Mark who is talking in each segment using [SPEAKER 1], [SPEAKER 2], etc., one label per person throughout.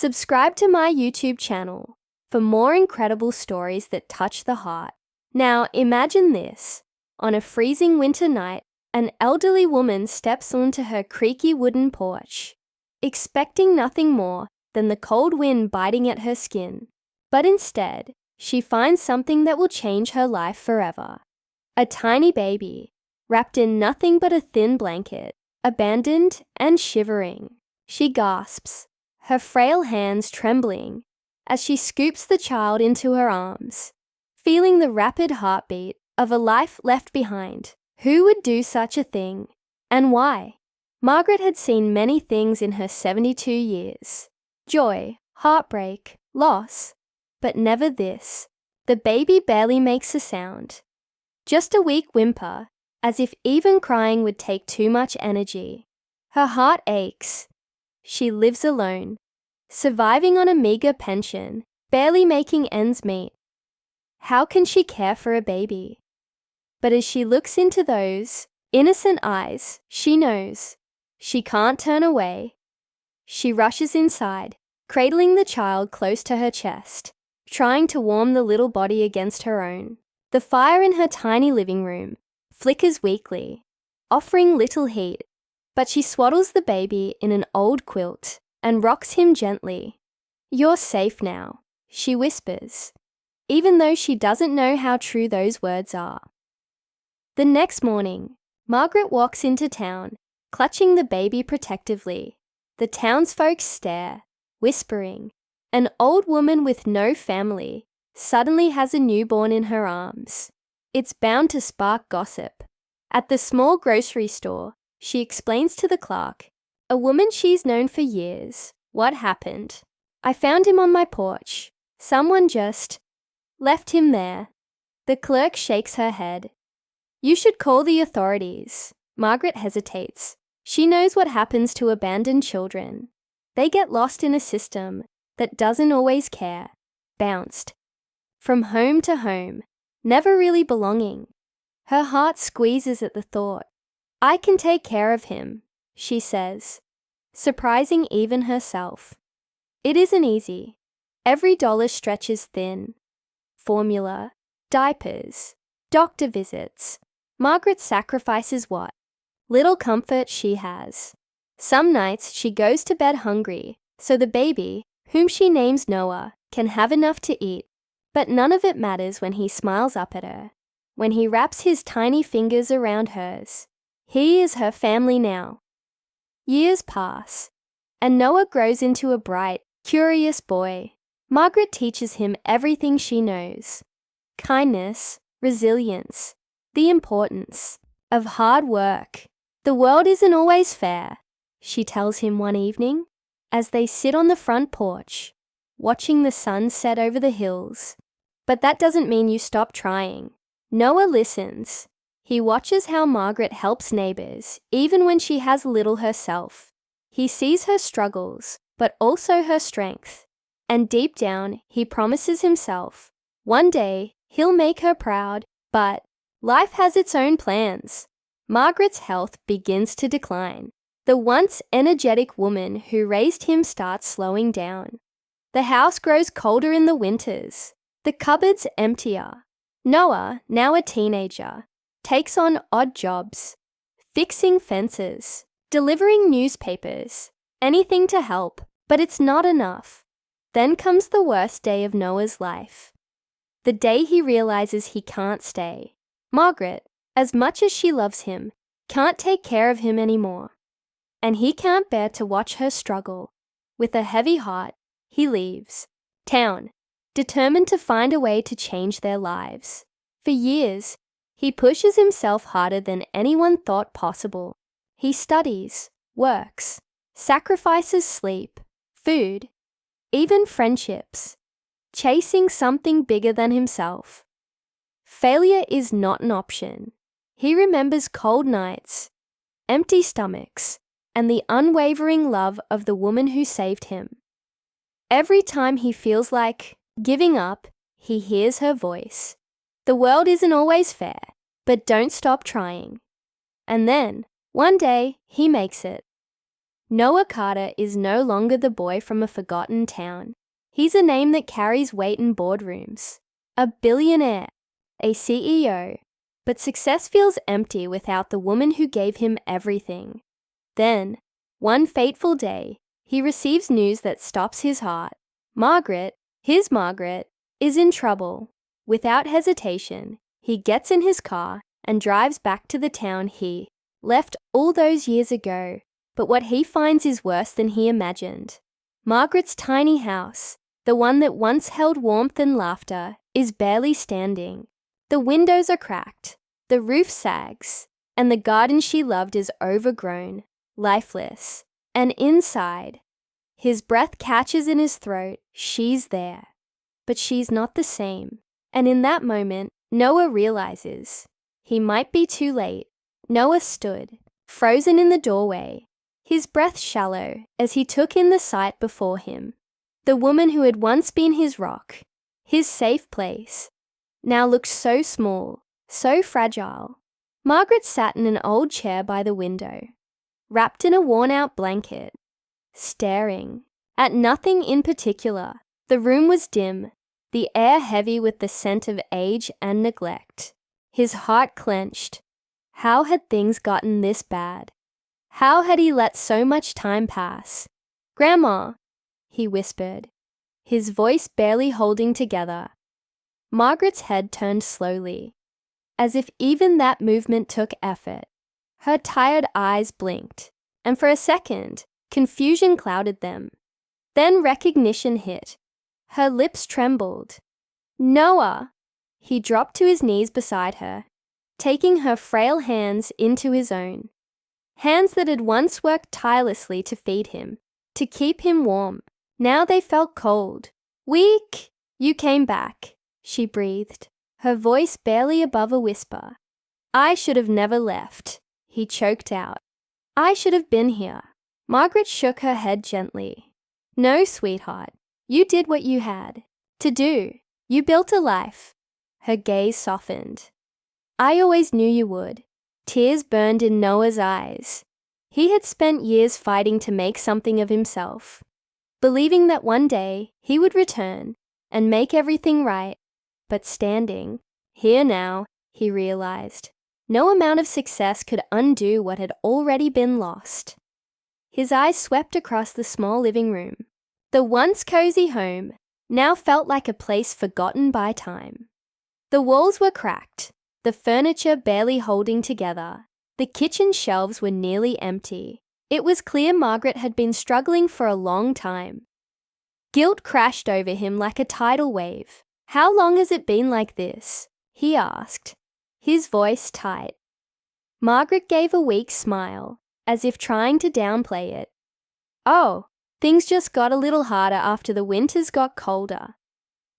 [SPEAKER 1] Subscribe to my YouTube channel for more incredible stories that touch the heart. Now imagine this. On a freezing winter night, an elderly woman steps onto her creaky wooden porch, expecting nothing more than the cold wind biting at her skin. But instead, she finds something that will change her life forever. A tiny baby, wrapped in nothing but a thin blanket, abandoned and shivering. She gasps, her frail hands trembling, as she scoops the child into her arms, feeling the rapid heartbeat of a life left behind. Who would do such a thing, and why? Margaret had seen many things in her 72 years. Joy, heartbreak, loss, but never this. The baby barely makes a sound. Just a weak whimper, as if even crying would take too much energy. Her heart aches. She lives alone, surviving on a meager pension, barely making ends meet. How can she care for a baby? But as she looks into those innocent eyes, she knows she can't turn away. She rushes inside, cradling the child close to her chest, trying to warm the little body against her own. The fire in her tiny living room flickers weakly, offering little heat, but she swaddles the baby in an old quilt and rocks him gently. "You're safe now," she whispers, even though she doesn't know how true those words are. The next morning, Margaret walks into town, clutching the baby protectively. The townsfolk stare, whispering. An old woman with no family suddenly has a newborn in her arms. It's bound to spark gossip. At the small grocery store, she explains to the clerk, a woman she's known for years, what happened. "I found him on my porch. Someone just left him there." The clerk shakes her head. "You should call the authorities." Margaret hesitates. She knows what happens to abandoned children. They get lost in a system that doesn't always care, bounced from home to home, never really belonging. Her heart squeezes at the thought. "I can take care of him," she says, surprising even herself. It isn't easy. Every dollar stretches thin. Formula, diapers, doctor visits. Margaret sacrifices what little comfort she has. Some nights she goes to bed hungry, so the baby, whom she names Noah, can have enough to eat. But none of it matters when he smiles up at her, when he wraps his tiny fingers around hers. He is her family now. Years pass, and Noah grows into a bright, curious boy. Margaret teaches him everything she knows: kindness, resilience, the importance of hard work. "The world isn't always fair," she tells him one evening, as they sit on the front porch, watching the sun set over the hills. But that doesn't mean you stop trying. Noah listens. He watches how Margaret helps neighbors, even when she has little herself. He sees her struggles, but also her strength. And deep down, he promises himself, one day he'll make her proud, but life has its own plans. Margaret's health begins to decline. The once energetic woman who raised him starts slowing down. The house grows colder in the winters. The cupboards emptier. Noah, now a teenager, takes on odd jobs, fixing fences, delivering newspapers, anything to help, but it's not enough. Then comes the worst day of Noah's life. The day he realizes he can't stay. Margaret, as much as she loves him, can't take care of him anymore. And he can't bear to watch her struggle. With a heavy heart, he leaves town, determined to find a way to change their lives. For years, he pushes himself harder than anyone thought possible. He studies, works, sacrifices sleep, food, even friendships, chasing something bigger than himself. Failure is not an option. He remembers cold nights, empty stomachs, and the unwavering love of the woman who saved him. Every time he feels like giving up, he hears her voice. "The world isn't always fair, but don't stop trying." And then, one day, he makes it. Noah Carter is no longer the boy from a forgotten town. He's a name that carries weight in boardrooms. A billionaire, a CEO. But success feels empty without the woman who gave him everything. Then, one fateful day, he receives news that stops his heart. Margaret, his Margaret, is in trouble. Without hesitation, he gets in his car and drives back to the town he left all those years ago. But what he finds is worse than he imagined. Margaret's tiny house, the one that once held warmth and laughter, is barely standing. The windows are cracked, the roof sags, and the garden she loved is overgrown, lifeless. And inside, his breath catches in his throat. She's there, but she's not the same. And in that moment, Noah realizes he might be too late. Noah stood, frozen in the doorway, his breath shallow as he took in the sight before him. The woman who had once been his rock, his safe place, now looked so small, so fragile. Margaret sat in an old chair by the window, wrapped in a worn-out blanket, staring at nothing in particular. The room was dim, the air heavy with the scent of age and neglect. His heart clenched. How had things gotten this bad? How had he let so much time pass? "Grandma," he whispered, his voice barely holding together. Margaret's head turned slowly, as if even that movement took effort. Her tired eyes blinked, and for a second, confusion clouded them. Then recognition hit. Her lips trembled. "Noah!" He dropped to his knees beside her, taking her frail hands into his own. Hands that had once worked tirelessly to feed him, to keep him warm. Now they felt cold. "Weak!" "You came back," she breathed, her voice barely above a whisper. "I should have never left," he choked out. "I should have been here." Margaret shook her head gently. "No, sweetheart. You did what you had to do. You built a life." Her gaze softened. "I always knew you would." Tears burned in Noah's eyes. He had spent years fighting to make something of himself, believing that one day he would return and make everything right. But standing here now, he realized, no amount of success could undo what had already been lost. His eyes swept across the small living room. The once cozy home now felt like a place forgotten by time. The walls were cracked, the furniture barely holding together. The kitchen shelves were nearly empty. It was clear Margaret had been struggling for a long time. Guilt crashed over him like a tidal wave. "How long has it been like this?" he asked, his voice tight. Margaret gave a weak smile, as if trying to downplay it. "Oh, things just got a little harder after the winters got colder.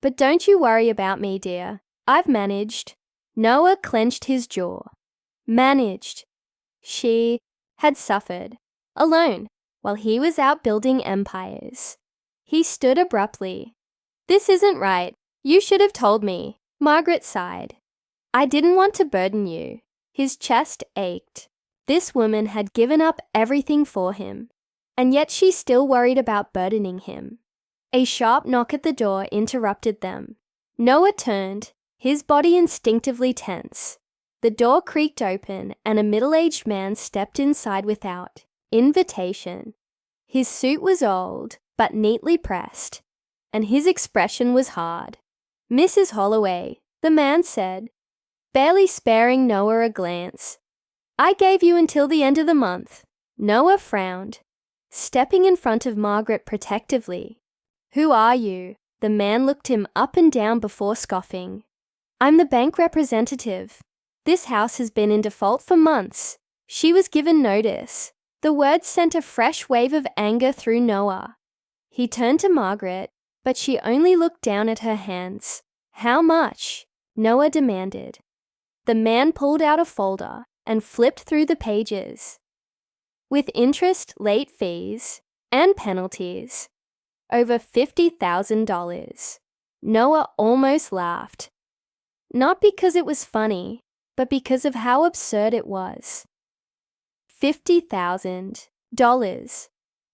[SPEAKER 1] But don't you worry about me, dear. I've managed." Noah clenched his jaw. Managed. She had suffered, alone, while he was out building empires. He stood abruptly. "This isn't right. You should have told me." Margaret sighed. "I didn't want to burden you." His chest ached. This woman had given up everything for him, and yet she still worried about burdening him. A sharp knock at the door interrupted them. Noah turned, his body instinctively tense. The door creaked open and a middle-aged man stepped inside without invitation. His suit was old, but neatly pressed, and his expression was hard. "Mrs. Holloway," the man said, barely sparing Noah a glance. "I gave you until the end of the month." Noah frowned, stepping in front of Margaret protectively. "Who are you?" The man looked him up and down before scoffing. "I'm the bank representative. This house has been in default for months." She was given notice. The words sent a fresh wave of anger through Noah. He turned to Margaret, but she only looked down at her hands. "How much?" Noah demanded. The man pulled out a folder and flipped through the pages. "With interest, late fees, and penalties, over $50,000. Noah almost laughed. Not because it was funny, but because of how absurd it was. $50,000.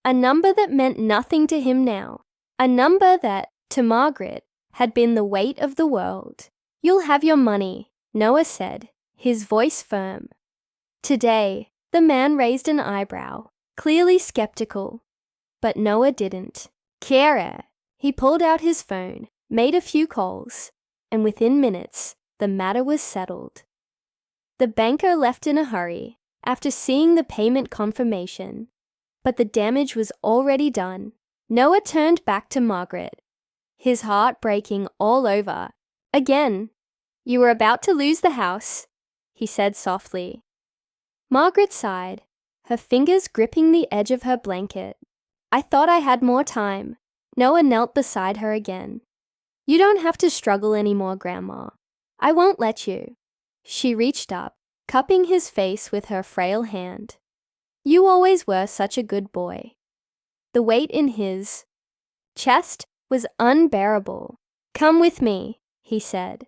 [SPEAKER 1] a number that meant nothing to him now, a number that, to Margaret, had been the weight of the world. "You'll have your money," Noah said, his voice firm. Today, the man raised an eyebrow, clearly skeptical. But Noah didn't. Care. He pulled out his phone, made a few calls, and within minutes, the matter was settled. The banker left in a hurry after seeing the payment confirmation, but the damage was already done. Noah turned back to Margaret, his heart breaking all over. Again. "You were about to lose the house," he said softly. Margaret sighed, her fingers gripping the edge of her blanket. "I thought I had more time." Noah knelt beside her again. "You don't have to struggle anymore, Grandma. I won't let you." She reached up, cupping his face with her frail hand. "You always were such a good boy." The weight in his chest was unbearable. "Come with me," he said.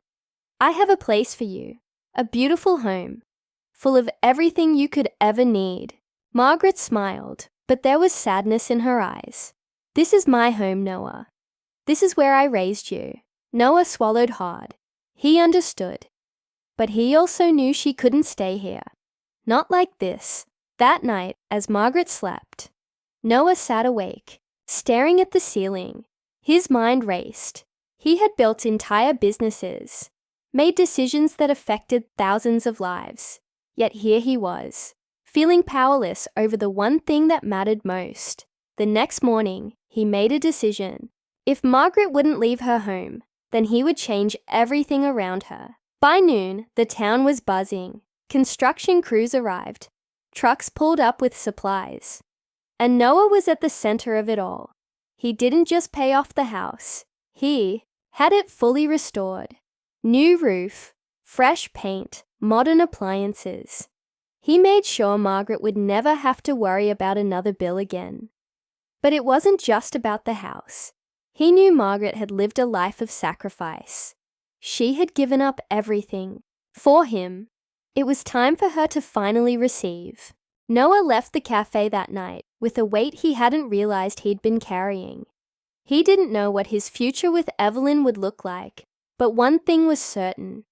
[SPEAKER 1] "I have a place for you, a beautiful home, full of everything you could ever need." Margaret smiled, but there was sadness in her eyes. "This is my home, Noah. This is where I raised you." Noah swallowed hard. He understood. But he also knew she couldn't stay here. Not like this. That night, as Margaret slept, Noah sat awake, staring at the ceiling. His mind raced. He had built entire businesses, made decisions that affected thousands of lives. Yet here he was, feeling powerless over the one thing that mattered most. The next morning, he made a decision. If Margaret wouldn't leave her home, then he would change everything around her. By noon, the town was buzzing. Construction crews arrived. Trucks pulled up with supplies. And Noah was at the center of it all. He didn't just pay off the house. He had it fully restored. New roof, fresh paint, modern appliances. He made sure Margaret would never have to worry about another bill again. But it wasn't just about the house. He knew Margaret had lived a life of sacrifice. She had given up everything. For him, it was time for her to finally receive. Noah left the cafe that night with a weight he hadn't realized he'd been carrying. He didn't know what his future with Evelyn would look like, but one thing was certain.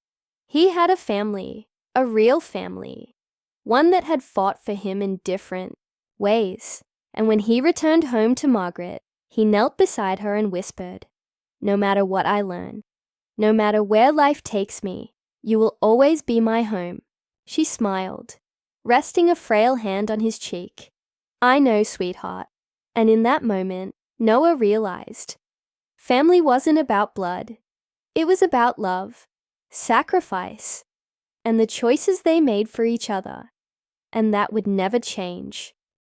[SPEAKER 1] He had a family, a real family, one that had fought for him in different ways. And when he returned home to Margaret, he knelt beside her and whispered, "No matter what I learn, no matter where life takes me, you will always be my home." She smiled, resting a frail hand on his cheek. "I know, sweetheart." And in that moment, Noah realized family wasn't about blood. It was about love, sacrifice, and the choices they made for each other. And that would never change.